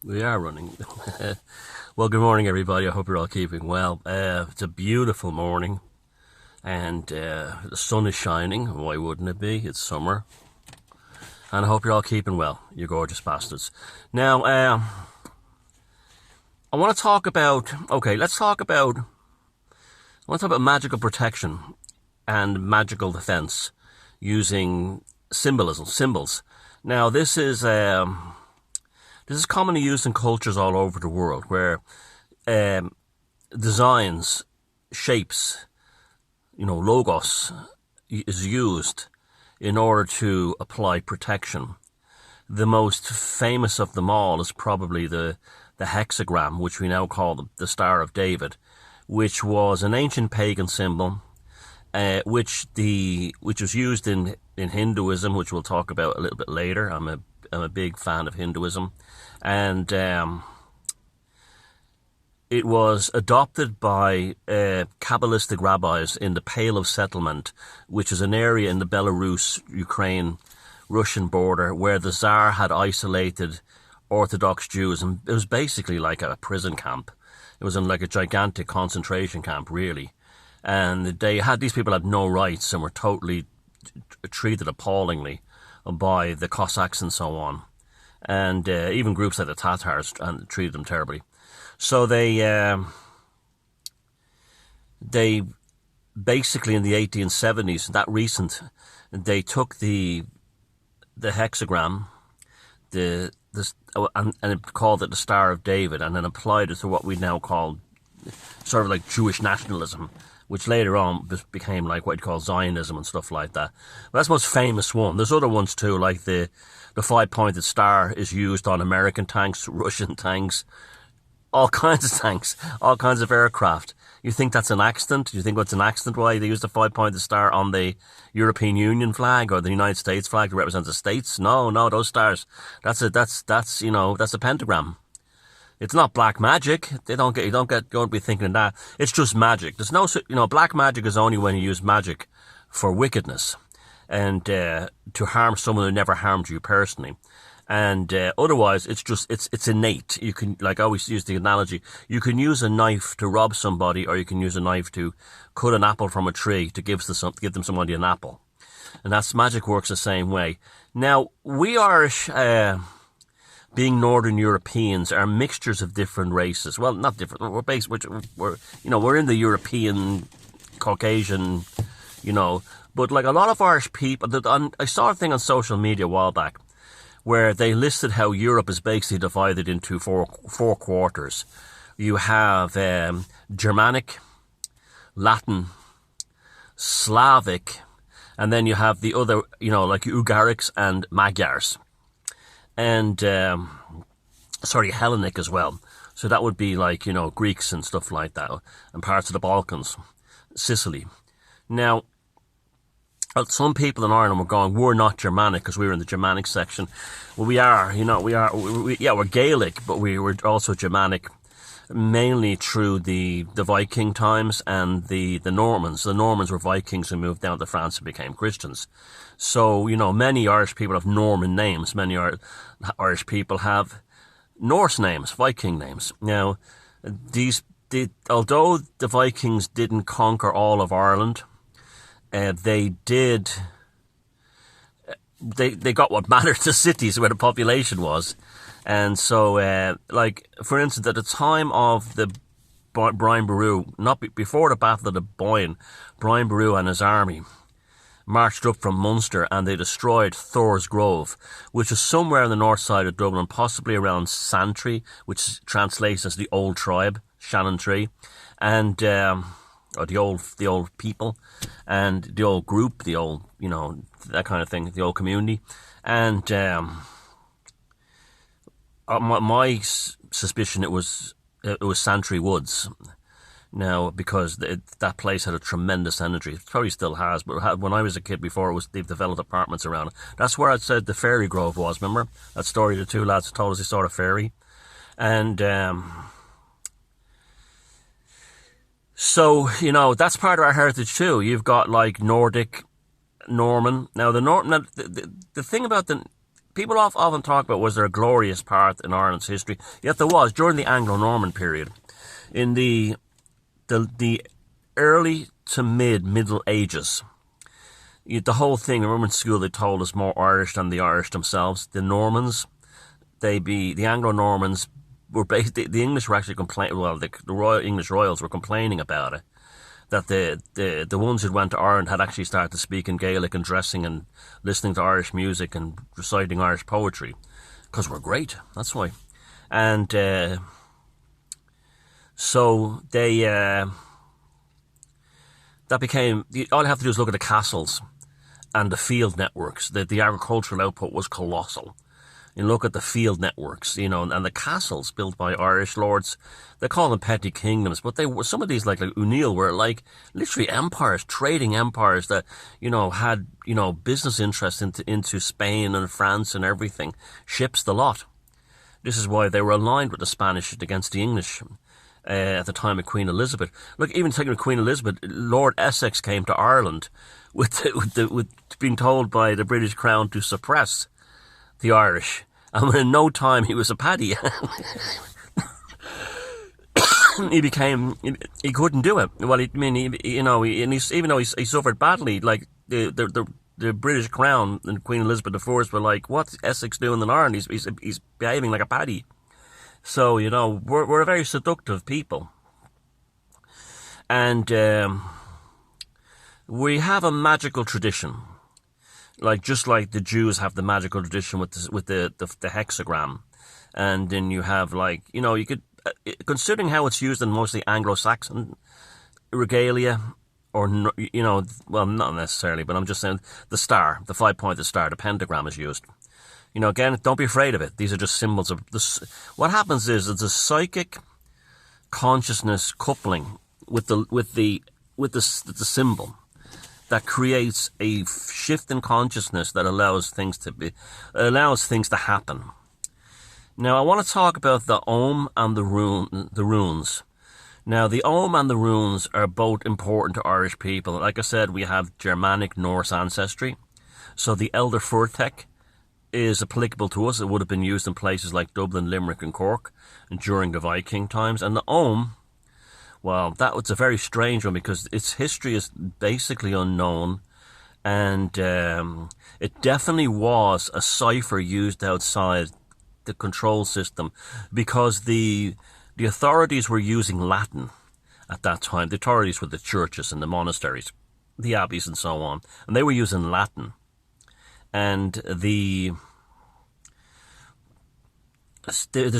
We are running. Well, good morning, everybody. I hope you're all keeping well. It's a beautiful morning, and the sun is shining. Why wouldn't it be? It's summer. And I hope you're all keeping well, you gorgeous bastards. Now, I want to talk about... Okay, let's talk about... I want to talk about magical protection and magical defense using symbolism, symbols. Now, this is commonly used in cultures all over the world where designs, shapes, logos is used in order to apply protection. The most famous of them all is probably the hexagram, which we now call the Star of David, which was an ancient pagan symbol, which was used in Hinduism, which we'll talk about a little bit later. I'm a big fan of Hinduism, and it was adopted by Kabbalistic rabbis in the Pale of Settlement, which is an area in the Belarus, Ukraine, Russian border where the Tsar had isolated Orthodox Jews, and it was basically like a prison camp. It was in like a gigantic concentration camp, really. And these people had no rights and were totally treated appallingly by the Cossacks and so on. And even groups like the Tatars treated them terribly. So they basically in the 1870s, that recent, they took the hexagram, and called it the Star of David, and then applied it to what we now call sort of like Jewish nationalism, which later on became like what you call Zionism and stuff like that. But that's the most famous one. There's other ones too, like the five-pointed star is used on American tanks, Russian tanks, all kinds of tanks, all kinds of aircraft. You think that's an accident? You think what's an accident why they used the five-pointed star on the European Union flag or the United States flag to represent the states? No, those stars. That's a pentagram. It's not black magic. You don't be thinking of that. It's just magic. There's no, black magic is only when you use magic for wickedness and to harm someone who never harmed you personally. And otherwise, it's innate. You can, like I always use the analogy, you can use a knife to rob somebody, or you can use a knife to cut an apple from a tree to give them somebody an apple. And magic works the same way. Now, we Irish, being Northern Europeans, are mixtures of different races. Well, not different. We're in the European, Caucasian, But like a lot of Irish people, I saw a thing on social media a while back, where they listed how Europe is basically divided into four quarters. You have Germanic, Latin, Slavic, and then you have the other, like Ugarics and Magyars. And, Hellenic as well. So that would be like, Greeks and stuff like that, and parts of the Balkans, Sicily. Now, some people in Ireland were going, we're not Germanic because we were in the Germanic section. Well, we are, we're Gaelic, but we were also Germanic, mainly through the Viking times and the Normans. The Normans were Vikings who moved down to France and became Christians. So, many Irish people have Norman names. Many Irish people have Norse names, Viking names. Now, although the Vikings didn't conquer all of Ireland, they got what mattered to cities where the population was. And so, for instance, at the time of the Brian Boru, before the Battle of the Boyne, Brian Boru and his army marched up from Munster and they destroyed Thor's Grove, which is somewhere on the north side of Dublin, possibly around Santry, which translates as the old tribe, Shannon Tree, and or the old people, and the old group, the old, that kind of thing, the old community. And my suspicion it was Santry Woods. Now, because that place had a tremendous energy. It probably still has, but when I was a kid before, they've developed apartments around it. That's where I said the fairy grove was, remember? That story the two lads told us they saw a fairy. And so, that's part of our heritage too. You've got like Nordic, Norman. Now, the thing about people often talk about, was there a glorious part in Ireland's history? Yet there was, during the Anglo-Norman period. In the early to Middle Ages, the whole thing, I remember in school they told us more Irish than the Irish themselves. The Normans, the Anglo-Normans were the English were actually complaining, well, the English royals were complaining about it, that the ones who went to Ireland had actually started to speak in Gaelic and dressing and listening to Irish music and reciting Irish poetry, because we're great, that's why. And so they, that became, all you have to do is look at the castles and the field networks. The agricultural output was colossal. You look at the field networks, and the castles built by Irish lords. They call them petty kingdoms, but they were, some of these, like O'Neill, were like literally empires, trading empires that, had, business interests into Spain and France and everything. Ships the lot. This is why they were aligned with the Spanish against the English at the time of Queen Elizabeth. Look, even taking Queen Elizabeth, Lord Essex came to Ireland with being told by the British Crown to suppress the Irish, and in no time he was a paddy. He couldn't do it. Well, even though he suffered badly, like the British Crown and Queen Elizabeth I were like, "What's Essex doing in Ireland? He's behaving like a paddy." So we're a very seductive people, and we have a magical tradition. Just like the Jews have the magical tradition with the hexagram, and then you have you could, considering how it's used in mostly Anglo-Saxon regalia, or well, not necessarily, but I'm just saying the star, the 5-pointed star, the pentagram is used. Again, don't be afraid of it. These are just symbols of this. What happens is it's a psychic consciousness coupling with the symbol that creates a shift in consciousness that allows things to happen. Now, I want to talk about the Ogham and the runes. Now, the Ogham and the runes are both important to Irish people. Like I said, we have Germanic Norse ancestry, so the Elder Furtek is applicable to us. It would have been used in places like Dublin, Limerick, and Cork during the Viking times. And the Ogham, well, that was a very strange one because its history is basically unknown, and it definitely was a cipher used outside the control system because the authorities were using Latin at that time. The authorities were the churches and the monasteries, the abbeys and so on, and they were using Latin. And there's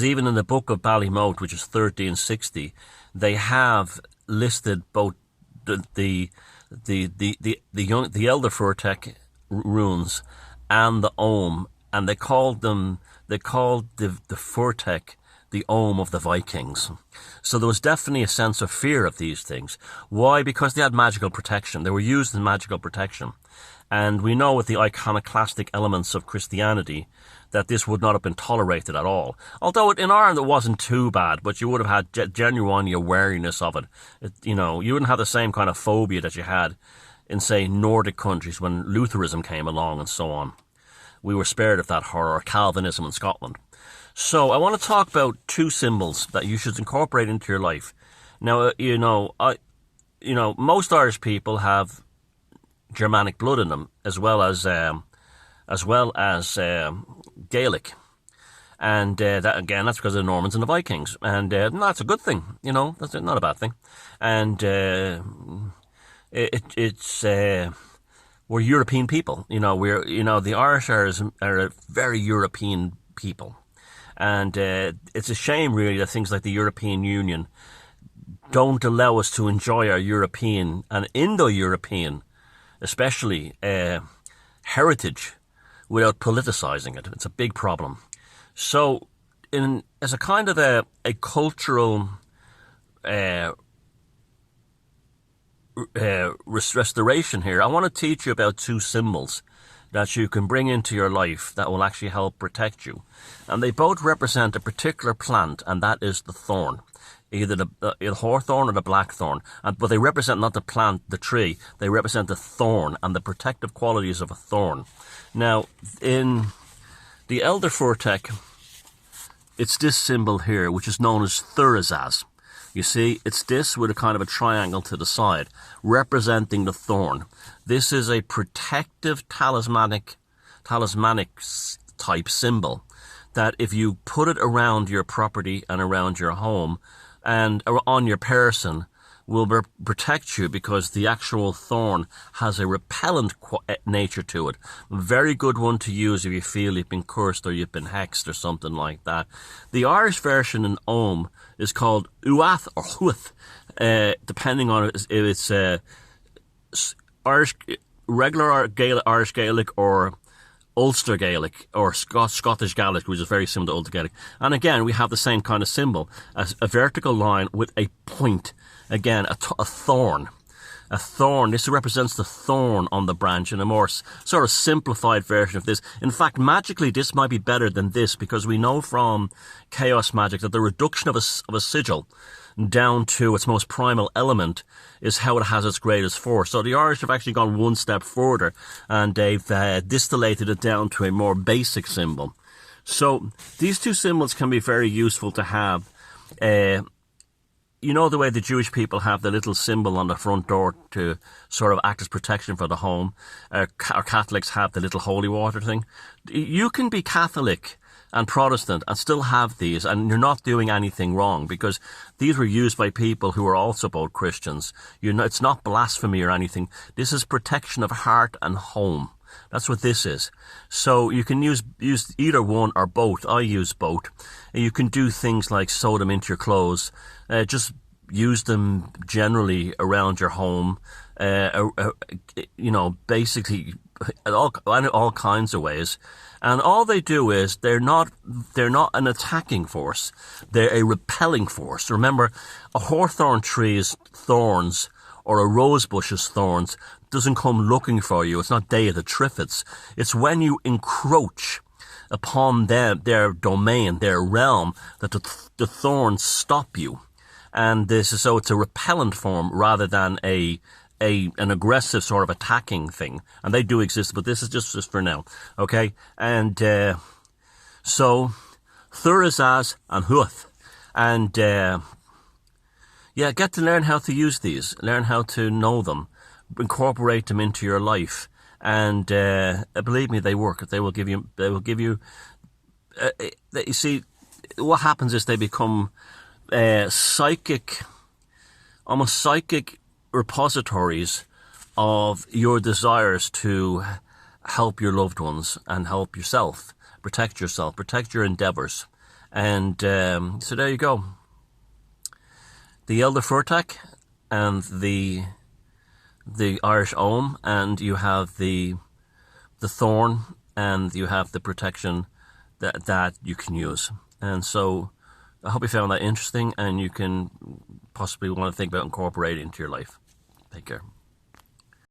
even in the Book of Ballymote, which is 1360, they have listed both the Elder Furtek runes and the Ogham, and they called the Furtek the Ogham of the Vikings. So there was definitely a sense of fear of these things. Why? Because they had magical protection. They were used in magical protection. And we know with the iconoclastic elements of Christianity that this would not have been tolerated at all. Although in Ireland it wasn't too bad, but you would have had genuine awareness of it. You wouldn't have the same kind of phobia that you had in, say, Nordic countries when Lutheranism came along and so on. We were spared of that horror, Calvinism in Scotland. So I want to talk about two symbols that you should incorporate into your life. Now, most Irish people have Germanic blood in them, as well as Gaelic, and that's because of the Normans and the Vikings, and that's a good thing. That's not a bad thing, and we're European people. The Irish are a very European people, and it's a shame really that things like the European Union don't allow us to enjoy our European and Indo-European, especially heritage, without politicizing it. It's a big problem. So, as a kind of a cultural restoration here, I want to teach you about two symbols that you can bring into your life that will actually help protect you. And they both represent a particular plant, and that is the thorn. Either the hawthorn or the blackthorn. But they represent not the plant, the tree. They represent the thorn and the protective qualities of a thorn. Now, in The Elder Furtek, it's this symbol here, which is known as Thurisaz. You see, it's this with a kind of a triangle to the side, representing the thorn. This is a protective talismanic type symbol that if you put it around your property and around your home and on your person, will protect you, because the actual thorn has a repellent nature to it. A very good one to use if you feel you've been cursed or you've been hexed or something like that. The Irish version in Ogham is called Uath or Huath, depending on if it's Irish, regular Irish Gaelic or Ulster Gaelic or Scottish Gaelic, which is very similar to Old Gaelic. And again, we have the same kind of symbol, as a vertical line with a point. Again, a thorn. A thorn. This represents the thorn on the branch in a more sort of simplified version of this. In fact, magically, this might be better than this, because we know from chaos magic that the reduction of a sigil down to its most primal element is how it has its greatest force. So the Irish have actually gone one step further, and they've distillated it down to a more basic symbol. So these two symbols can be very useful to have. You know the way the Jewish people have the little symbol on the front door to sort of act as protection for the home? Our Catholics have the little holy water thing. You can be Catholic and Protestant and still have these, and you're not doing anything wrong, because these were used by people who were also both Christians. It's not blasphemy or anything. This is protection of heart and home. That's what this is. So you can use either one or both. I use both. And you can do things like sew them into your clothes. Just use them generally around your home. Basically all kinds of ways. And all they do is they're not an attacking force. They're a repelling force. Remember, a hawthorn tree's thorns or a rosebush's thorns doesn't come looking for you. It's not Day of the Triffids. It's when you encroach upon their domain, their realm, that the thorns stop you. And so it's a repellent form rather than an aggressive sort of attacking thing. And they do exist, but this is just for now. Okay? And so Thurisaz and Huath. And get to learn how to use these. Learn how to know them. Incorporate them into your life. And believe me, they work. They will give you. You see, what happens is they become almost psychic repositories of your desires to help your loved ones and help yourself, protect your endeavors. And so there you go. The Elder Furtek and the Irish Ogham, and you have the thorn, and you have the protection that you can use. And so I hope you found that interesting, and you can possibly want to think about incorporating it into your life. Take care.